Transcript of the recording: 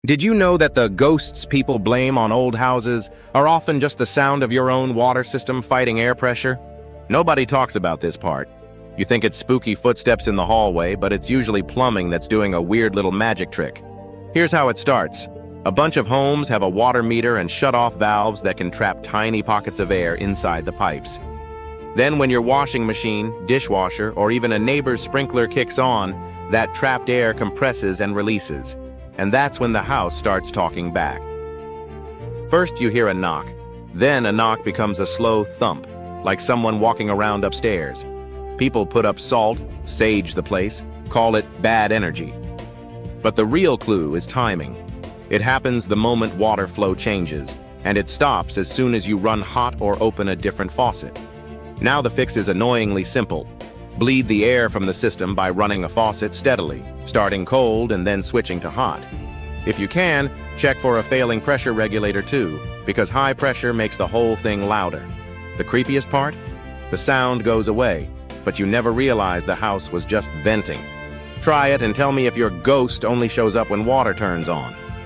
Did you know that the ghosts people blame on old houses are often just the sound of your own water system fighting air pressure? Nobody talks about this part. You think it's spooky footsteps in the hallway, but it's usually plumbing that's doing a weird little magic trick. Here's how it starts. A bunch of homes have a water meter and shut-off valves that can trap tiny pockets of air inside the pipes. Then when your washing machine, dishwasher, or even a neighbor's sprinkler kicks on, that trapped air compresses and releases. And that's when the house starts talking back. First, you hear a knock. Then a knock becomes a slow thump, like someone walking around upstairs. People put up salt, sage the place, call it bad energy. But the real clue is timing. It happens the moment water flow changes, and it stops as soon as you run hot or open a different faucet. Now the fix is annoyingly simple. Bleed the air from the system by running a faucet steadily, starting cold and then switching to hot. If you can, check for a failing pressure regulator too, because high pressure makes the whole thing louder. The creepiest part? The sound goes away, but you never realize the house was just venting. Try it and tell me if your ghost only shows up when water turns on.